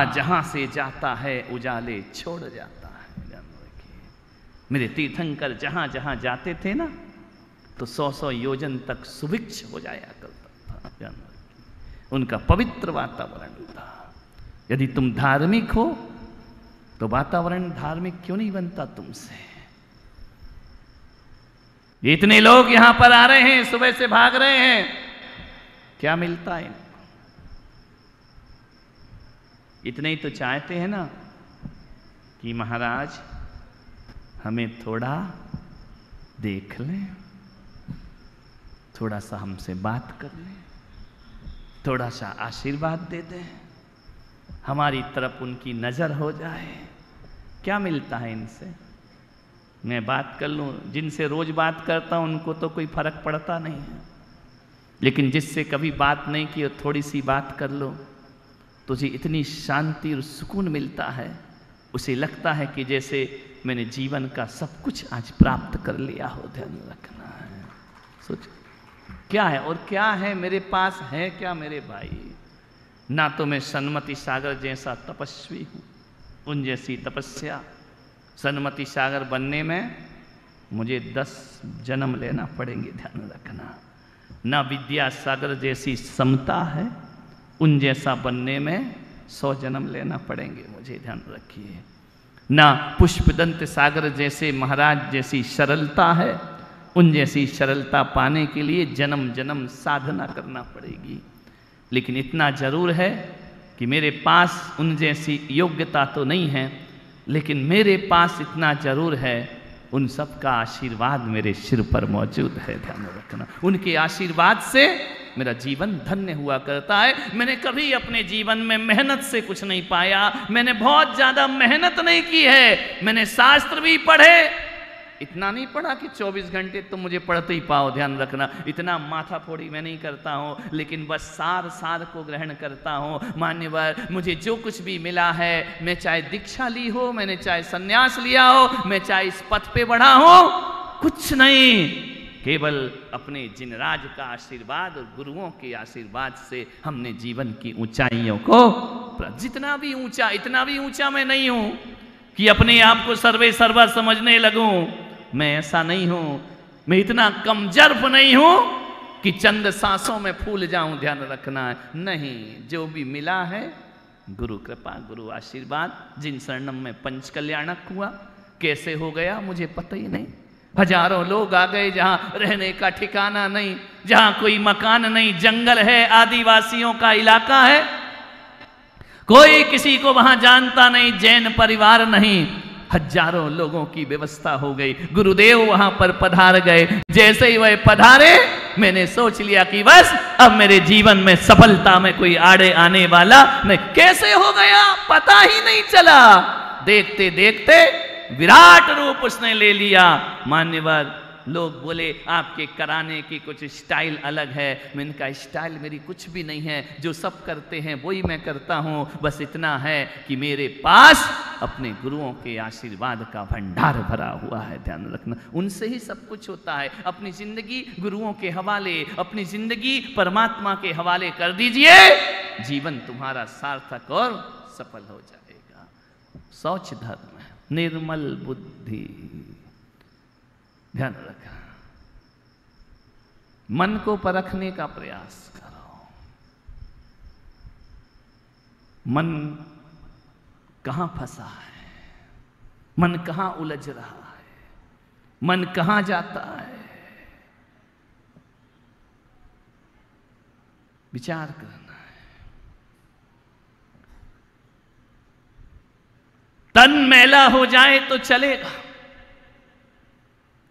जहां से जाता है उजाले छोड़ जाता है। ध्यान रखिए, मेरे तीर्थंकर जहां जहां जाते थे ना तो 100-100 योजन तक सुभिक्ष हो जाया करता था। ध्यान रखिए, उनका पवित्र वातावरण था। यदि तुम धार्मिक हो तो वातावरण धार्मिक क्यों नहीं बनता तुमसे? इतने लोग यहां पर आ रहे हैं, सुबह से भाग रहे हैं, क्या मिलता है इनको? इतने ही तो चाहते हैं ना कि महाराज हमें थोड़ा देख लें, थोड़ा सा हमसे बात कर लें, थोड़ा सा आशीर्वाद दे दें, हमारी तरफ उनकी नजर हो जाए। क्या मिलता है इनसे? मैं बात कर लूं, जिनसे रोज बात करता हूं उनको तो कोई फर्क पड़ता नहीं है, लेकिन जिससे कभी बात नहीं की और थोड़ी सी बात कर लो तो उसे इतनी शांति और सुकून मिलता है, उसे लगता है कि जैसे मैंने जीवन का सब कुछ आज प्राप्त कर लिया हो। ध्यान रखना है, सोच क्या है और क्या है मेरे पास, है क्या मेरे भाई? ना तो मैं सन्मति सागर जैसा तपस्वी हूं, उन जैसी तपस्या। सन्मति सागर बनने में मुझे 10 जन्म लेना पड़ेंगे। ध्यान रखना, ना विद्या सागर जैसी समता है, उन जैसा बनने में 100 जन्म लेना पड़ेंगे मुझे। ध्यान रखिए, ना पुष्पदंत सागर जैसे महाराज जैसी सरलता है, उन जैसी सरलता पाने के लिए जन्म जन्म साधना करना पड़ेगी। लेकिन इतना जरूर है कि मेरे पास उन जैसी योग्यता तो नहीं है, लेकिन मेरे पास इतना जरूर है, उन सब का आशीर्वाद मेरे सिर पर मौजूद है। ध्यान रखना, उनके आशीर्वाद से मेरा जीवन धन्य हुआ करता है। मैंने कभी अपने जीवन में मेहनत से कुछ नहीं पाया, मैंने बहुत ज्यादा मेहनत नहीं की है। मैंने शास्त्र भी पढ़े, इतना नहीं पढ़ा कि 24 घंटे तुम मुझे पढ़ते ही पाओ। ध्यान रखना, इतना माथा फोड़ी मैं नहीं करता हूँ, लेकिन बस सार सार को ग्रहण करता हूँ। मान्यवर, मुझे जो कुछ भी मिला है, मैं चाहे दीक्षा ली हो, मैंने चाहे सन्यास लिया हो, मैं चाहे इस पथ पे बढ़ा हो, कुछ नहीं, केवल अपने जिनराज का आशीर्वाद और गुरुओं के आशीर्वाद से हमने जीवन की ऊंचाइयों को, जितना भी ऊंचा, इतना भी ऊंचा मैं नहीं हूं कि अपने आप को सर्वे सर्वा समझने लगूं। मैं ऐसा नहीं हूं, मैं इतना कमजोर नहीं हूं कि चंद सांसों में फूल जाऊं। ध्यान रखना है, नहीं, जो भी मिला है गुरु कृपा, गुरु आशीर्वाद। जिन शरणम में पंच कल्याणक हुआ, कैसे हो गया मुझे पता ही नहीं। हजारों लोग आ गए, जहां रहने का ठिकाना नहीं, जहां कोई मकान नहीं, जंगल है, आदिवासियों का इलाका है, कोई किसी को वहां जानता नहीं, जैन परिवार नहीं, हजारों लोगों की व्यवस्था हो गई। गुरुदेव वहां पर पधार गए, जैसे ही वह पधारे मैंने सोच लिया कि बस अब मेरे जीवन में सफलता में कोई आड़े आने वाला नहीं। कैसे हो गया पता ही नहीं चला, देखते देखते विराट रूप उसने ले लिया। मान्यवर, लोग बोले आपके कराने की कुछ स्टाइल अलग है। मैंने कहा स्टाइल मेरी कुछ भी नहीं है, जो सब करते हैं वही मैं करता हूँ। बस इतना है कि मेरे पास अपने गुरुओं के आशीर्वाद का भंडार भरा हुआ है। ध्यान रखना, उनसे ही सब कुछ होता है। अपनी जिंदगी गुरुओं के हवाले, अपनी जिंदगी परमात्मा के हवाले कर दीजिए, जीवन तुम्हारा सार्थक और सफल हो जाएगा। शौच धर्म है, निर्मल बुद्धि। ध्यान रखना, मन को परखने का प्रयास करो। मन कहां फंसा है, मन कहां उलझ रहा है, मन कहां जाता है, विचार करना है। तन मैला हो जाए तो चलेगा।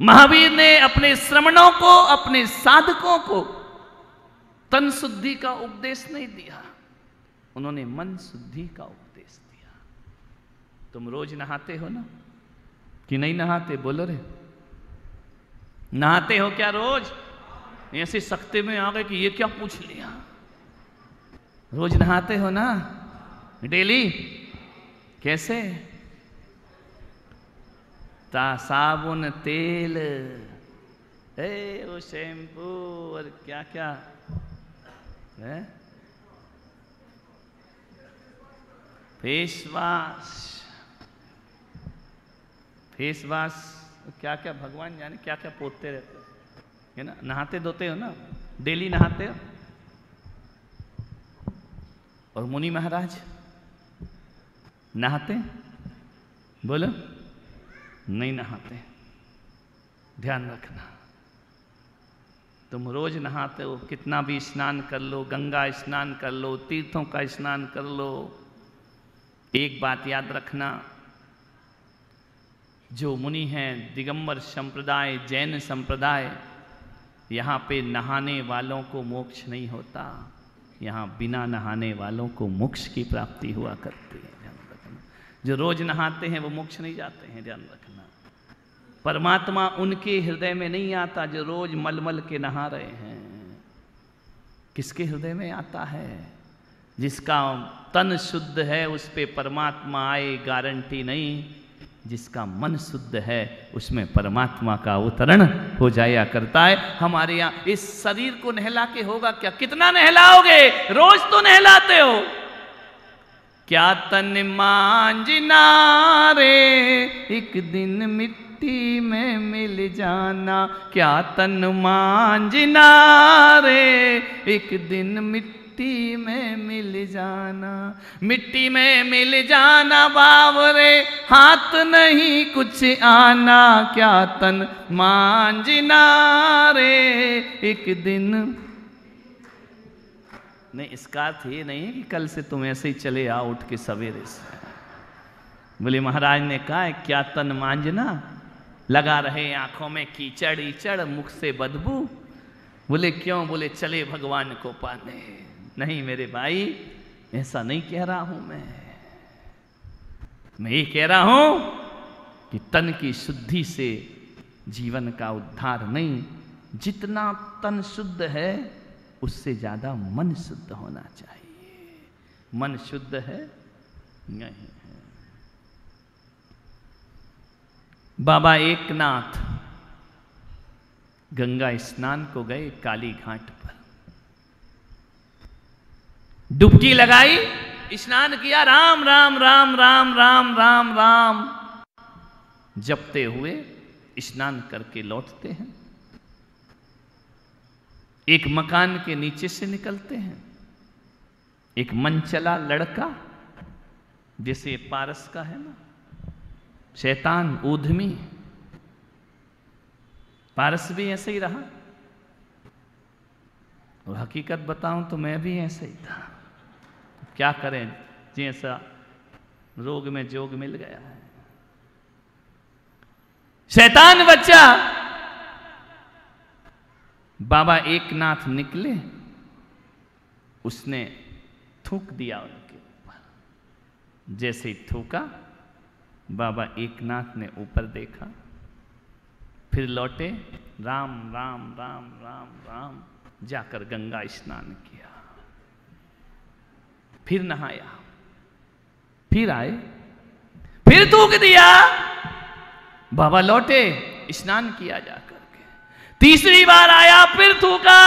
महावीर ने अपने श्रमणों को, अपने साधकों को तन शुद्धि का उपदेश नहीं दिया, उन्होंने मन शुद्धि का उपदेश दिया। तुम रोज नहाते हो ना कि नहीं नहाते? बोलो रे, नहाते हो क्या रोज? ऐसे सख्ते में आ गए कि ये क्या पूछ लिया। रोज नहाते हो ना, डेली? कैसे? साबुन, तेल, वो शैम्पू और क्या क्या है, फेस वॉश, फेस वॉश क्या क्या भगवान जाने क्या क्या पोतते रहते है ना। नहाते धोते हो ना, डेली नहाते हो। और मुनि महाराज नहाते, बोलो नहीं नहाते। ध्यान रखना, तुम रोज नहाते हो, कितना भी स्नान कर लो, गंगा स्नान कर लो, तीर्थों का स्नान कर लो, एक बात याद रखना, जो मुनि हैं दिगंबर संप्रदाय, जैन संप्रदाय, यहाँ पे नहाने वालों को मोक्ष नहीं होता, यहाँ बिना नहाने वालों को मोक्ष की प्राप्ति हुआ करती है। ध्यान रखना, जो रोज नहाते हैं वो मोक्ष नहीं जाते हैं। ध्यान रखना, परमात्मा उनके हृदय में नहीं आता जो रोज मलमल के नहा रहे हैं। किसके हृदय में आता है? जिसका तन शुद्ध है उस पे परमात्मा आए गारंटी नहीं, जिसका मन शुद्ध है उसमें परमात्मा का अवतरण हो जाया करता है। हमारे यहाँ इस शरीर को नहला के होगा क्या? कितना नहलाओगे? रोज तो नहलाते हो। क्या तन मांझना रे एक दिन मिट्टी में मिल जाना, क्या तन मांझना रे एक दिन मिट्टी में मिल जाना, मिट्टी में मिल जाना बावरे हाथ नहीं कुछ आना, क्या तन मांझना रे एक दिन। नहीं, इसका अर्थ ये नहीं है कि कल से तुम ऐसे ही चले आओ उठ के सवेरे से। बोले महाराज ने कहा है क्या तन मांझना, लगा रहे आंखों में कीचड़ ईचड़, मुख से बदबू। बोले क्यों? बोले चले भगवान को पाने। नहीं मेरे भाई, ऐसा नहीं कह रहा हूं मैं ये कह रहा हूं कि तन की शुद्धि से जीवन का उद्धार नहीं, जितना तन शुद्ध है उससे ज्यादा मन शुद्ध होना चाहिए। मन शुद्ध है नहीं है। बाबा एकनाथ गंगा स्नान को गए काली घाट पर, डुबकी लगाई, स्नान किया, राम राम राम राम राम राम राम जपते हुए स्नान करके लौटते हैं। एक मकान के नीचे से निकलते हैं, एक मनचला लड़का, जैसे पारस का है ना, शैतान ऊधमी, पारस भी ऐसे ही रहा। और हकीकत बताऊं तो मैं भी ऐसे ही था। क्या करें, जैसा रोग में जोग मिल गया है। शैतान बच्चा बाबा एकनाथ निकले, उसने थूक दिया उनके ऊपर। जैसे ही थूका, बाबा एकनाथ ने ऊपर देखा, फिर लौटे, राम राम राम राम राम जाकर गंगा स्नान किया, फिर नहाया, फिर आए, फिर थूक दिया, बाबा लौटे, स्नान किया जाकर के, तीसरी बार आया, फिर थूका।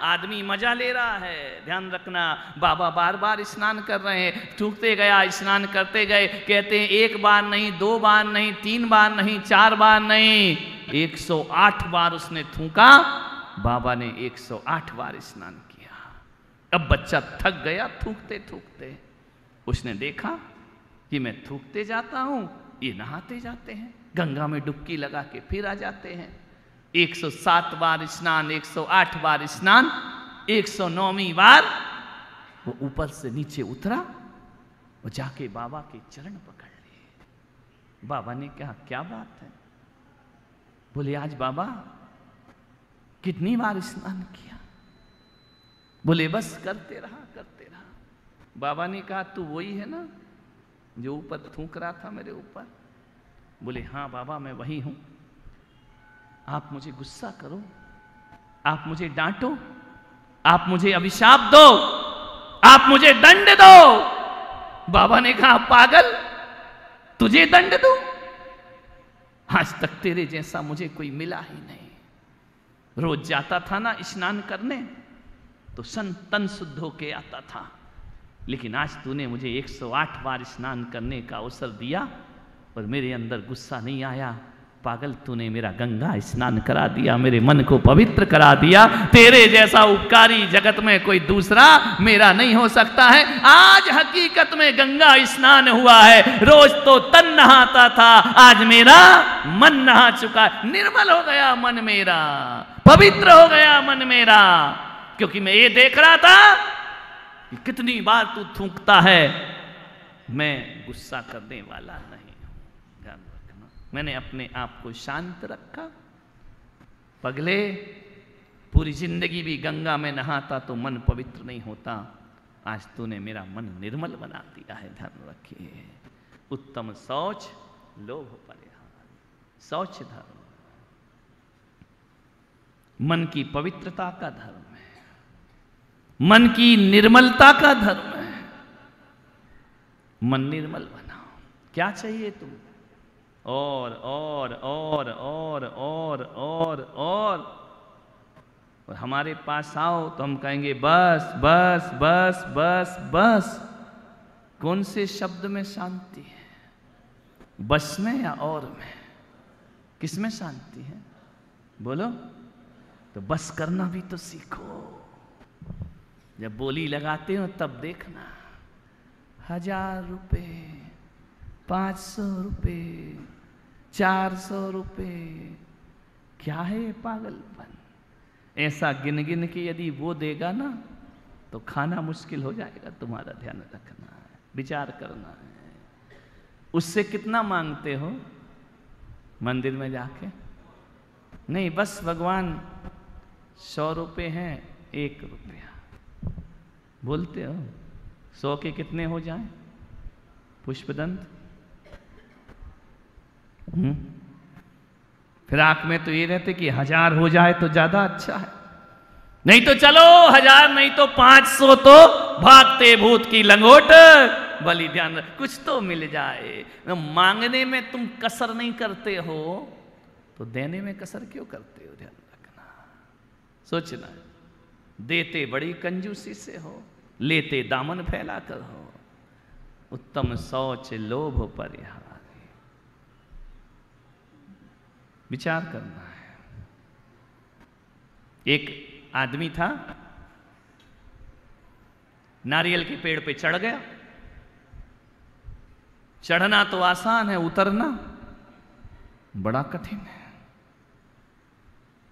आदमी मजा ले रहा है, ध्यान रखना। बाबा बार बार स्नान कर रहे हैं, थूकते गया, स्नान करते गए। कहते हैं एक बार नहीं, दो बार नहीं, तीन बार नहीं, चार बार नहीं, 108 बार उसने थूका। बाबा ने 108 बार स्नान किया। अब बच्चा थक गया थूकते थूकते। उसने देखा कि मैं थूकते जाता हूं, ये नहाते जाते हैं, गंगा में डुबकी लगा के फिर आ जाते हैं। 107 बार स्नान, 108 बार स्नान, 109वीं बार वो ऊपर से नीचे उतरा और जाके बाबा के चरण पकड़ लिए। बाबा ने कहा क्या बात है? बोले आज बाबा कितनी बार स्नान किया? बोले बस करते रहा करते रहा। बाबा ने कहा तू वही है ना जो ऊपर थूक रहा था मेरे ऊपर? बोले हाँ बाबा मैं वही हूं। आप मुझे गुस्सा करो, आप मुझे डांटो, आप मुझे अभिशाप दो, आप मुझे दंड दो। बाबा ने कहा पागल, तुझे दंड दूं? आज तक तेरे जैसा मुझे कोई मिला ही नहीं। रोज जाता था ना स्नान करने तो तन शुद्ध होके आता था, लेकिन आज तूने मुझे 108 बार स्नान करने का अवसर दिया और मेरे अंदर गुस्सा नहीं आया। पागल, तूने मेरा गंगा स्नान करा दिया, मेरे मन को पवित्र करा दिया। तेरे जैसा उपकारी जगत में कोई दूसरा मेरा नहीं हो सकता है। आज हकीकत में गंगा स्नान हुआ है। रोज तो तन नहाता था, आज मेरा मन नहा चुका है। निर्मल हो गया मन मेरा, पवित्र हो गया मन मेरा, क्योंकि मैं ये देख रहा था कि कितनी बार तू थूकता है, मैं गुस्सा करने वाला नहीं। मैंने अपने आप को शांत रखा। पगले, पूरी जिंदगी भी गंगा में नहाता तो मन पवित्र नहीं होता। आज तूने मेरा मन निर्मल बना दिया है। ध्यान रखिए, उत्तम शौच लोभ परिहार। शौच धर्म मन की पवित्रता का धर्म है, मन की निर्मलता का धर्म है। मन निर्मल बनाओ। क्या चाहिए तुमको? और हमारे पास आओ तो हम कहेंगे बस बस बस बस बस। कौन से शब्द में शांति है? बस में या और में? किस में शांति है? बोलो। तो बस करना भी तो सीखो। जब बोली लगाते हो तब देखना, 1000 रुपये, 500 रुपये, 400 रुपये, क्या है ये पागलपन? ऐसा गिन गिन के यदि वो देगा ना तो खाना मुश्किल हो जाएगा। तुम्हारा ध्यान रखना है, विचार करना है। उससे कितना मांगते हो मंदिर में जाके? नहीं, बस भगवान 100 रुपये हैं, 1 रुपया बोलते हो। 100 के कितने हो जाएं? पुष्पदंत। फिर आंख में तो ये रहते कि 1000 हो जाए तो ज्यादा अच्छा है। नहीं तो चलो 1000 नहीं तो 500 तो भागते भूत की लंगोट बलि। ध्यान रख, कुछ तो मिल जाए। मांगने में तुम कसर नहीं करते हो तो देने में कसर क्यों करते हो? ध्यान रखना, सोचना। देते बड़ी कंजूसी से हो, लेते दामन फैला कर हो। उत्तम शौच लोभ परिहार। विचार करना है। एक आदमी था, नारियल के पेड़ पे चढ़ गया। चढ़ना तो आसान है, उतरना बड़ा कठिन है।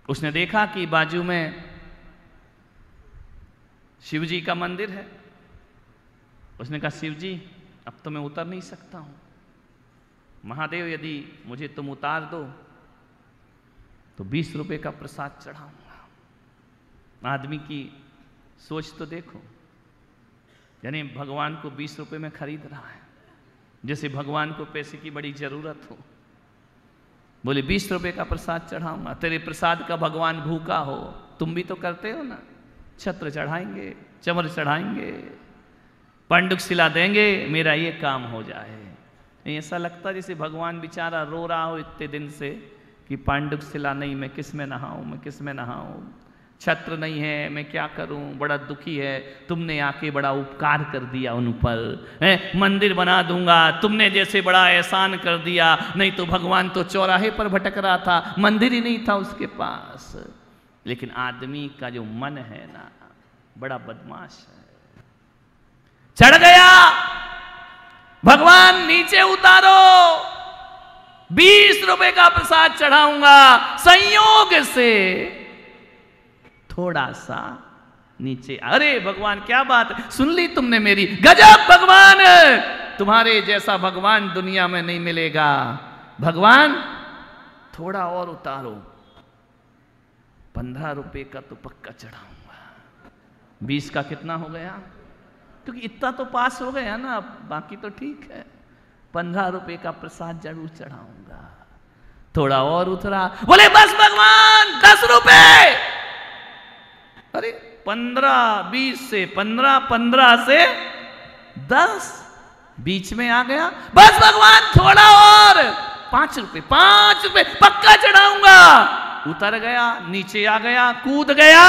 उसने देखा कि बाजू में शिव जी का मंदिर है। उसने कहा, शिव जी अब तो मैं उतर नहीं सकता हूं। महादेव, यदि मुझे तुम उतार दो तो 20 रुपए का प्रसाद चढ़ाऊंगा। आदमी की सोच तो देखो, यानी भगवान को 20 रुपए में खरीद रहा है, जैसे भगवान को पैसे की बड़ी जरूरत हो। बोले 20 रुपए का प्रसाद चढ़ाऊंगा, तेरे प्रसाद का भगवान भूखा हो। तुम भी तो करते हो ना, छत्र चढ़ाएंगे, चमर चढ़ाएंगे, पांडुक शिला देंगे, मेरा ये काम हो जाए। ऐसा लगता जैसे भगवान बेचारा रो रहा हो इतने दिन से कि पांडुक शिला नहीं, मैं किस में नहाऊं, मैं किस में नहाऊं, छत्र नहीं है, मैं क्या करूं, बड़ा दुखी है। तुमने आके बड़ा उपकार कर दिया उन पर, मंदिर बना दूंगा, तुमने जैसे बड़ा एहसान कर दिया। नहीं तो भगवान तो चौराहे पर भटक रहा था, मंदिर ही नहीं था उसके पास। लेकिन आदमी का जो मन है ना, बड़ा बदमाश है। चढ़ गया, भगवान नीचे उतारो, 20 रुपए का प्रसाद चढ़ाऊंगा। संयोग से थोड़ा सा नीचे, अरे भगवान क्या बात, सुन ली तुमने मेरी? गजब भगवान, तुम्हारे जैसा भगवान दुनिया में नहीं मिलेगा। भगवान थोड़ा और उतारो, 15 रुपए का तो पक्का चढ़ाऊंगा। 20 का कितना हो गया? क्योंकि इतना तो पास हो गया ना, बाकी तो ठीक है। 15 रुपए का प्रसाद जरूर चढ़ाऊंगा। थोड़ा और उतरा, बोले बस भगवान 10 रुपए। अरे 15, 20 से 15, 15 से 10, बीच में आ गया। बस भगवान थोड़ा और, 5 रुपए, 5 रुपए पक्का चढ़ाऊंगा। उतर गया, नीचे आ गया, कूद गया।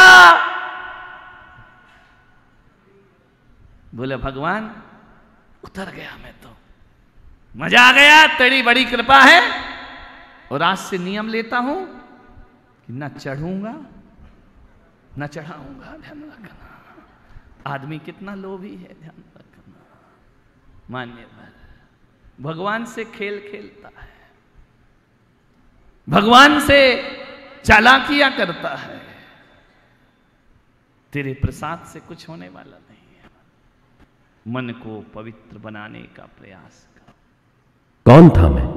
बोले भगवान उतर गया मैं तो, मजा आ गया, तेरी बड़ी कृपा है। और आज से नियम लेता हूं कि न चढ़ूंगा न चढ़ाऊंगा। ध्यान रखना, आदमी कितना लोभी है, ध्यान रखना। मान्यवर भगवान से खेल खेलता है, भगवान से चालाकियां करता है। तेरे प्रसाद से कुछ होने वाला नहीं है। मन को पवित्र बनाने का प्रयास कर। कौन था मैं?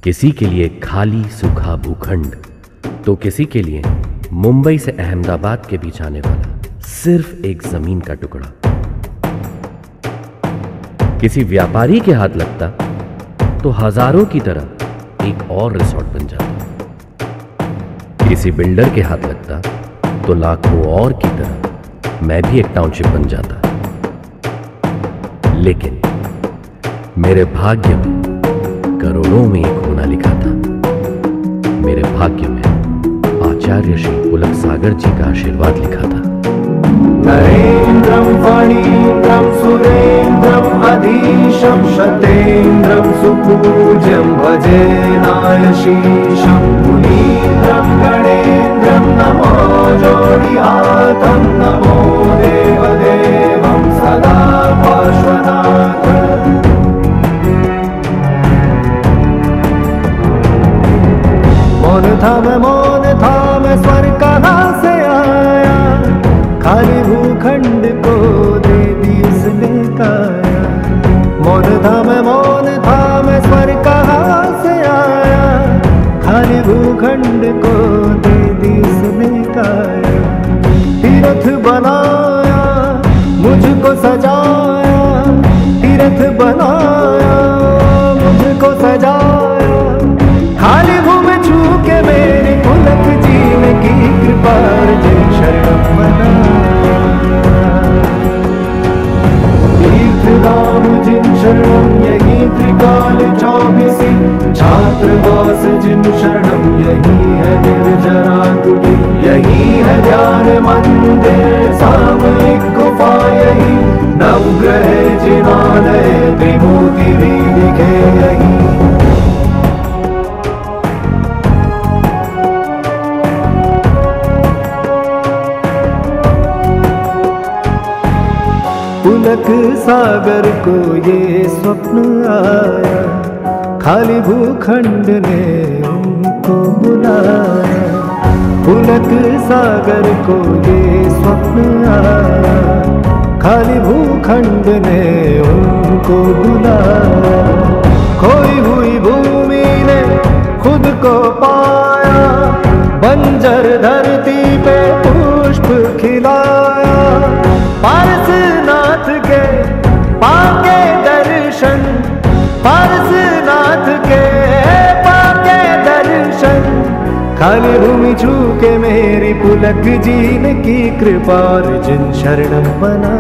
किसी के लिए खाली सूखा भूखंड, तो किसी के लिए मुंबई से अहमदाबाद के बीच आने वाला सिर्फ एक जमीन का टुकड़ा। किसी व्यापारी के हाथ लगता तो हजारों की तरह एक और रिसोर्ट बन जाता। किसी बिल्डर के हाथ लगता तो लाखों और की तरह मैं भी एक टाउनशिप बन जाता। लेकिन मेरे भाग्य में करोड़ों में एक होना लिखा था। मेरे भाग्य में आचार्य श्री पुलक सागर जी का आशीर्वाद लिखा था। नरेन्द्रं फणीन्द्रं सुरेन्द्रं अधीशं शतेन्द्रं सुपूज्यं भजे नायशीशं मुनीन्द्रं गणेन्द्रं नमो जोडिहातं नमो देवदेवं सदा पार्श्वनाथ। मौन था मैं स्वर्ग कहाँ से आया, खाली भूखंड को दे दी उसने काया। मौन था मैं स्वर्ग कहाँ से आया, खाली भूखंड को दे दी उसने काया। तीर्थ बनाया मुझको सजाया, तीर्थ बनाया मुझको सजाया। खाली भूमि छू के मेरी पुलक जी ने की कृपा अर्जुन शरणम मना। तीर्थधाम जिन शरणम यही त्रिकाल चौबीसी, छात्रवास जिन शरणम यही है निर्जरा कुटी। यही है ध्यान मंदिर सामयिक गुफा, यही नवग्रह जिनालय त्रिमूर्ति भी दिखे यही। पुलक सागर को ये स्वप्न आया, खाली भूखंड ने उनको बुलाया। पुलक सागर को ये स्वप्न आया, खाली भूखंड ने उनको बुलाया। खोई हुई भूमि ने खुद को पाया, बंजर धरती पे पुष्प खिलाया। पारसनाथ के पाके दर्शन, पारसनाथ के पाके दर्शन। खाली भूमि छू के मेरी पुलक जी ने की कृपा अर्जुन शरणम बना।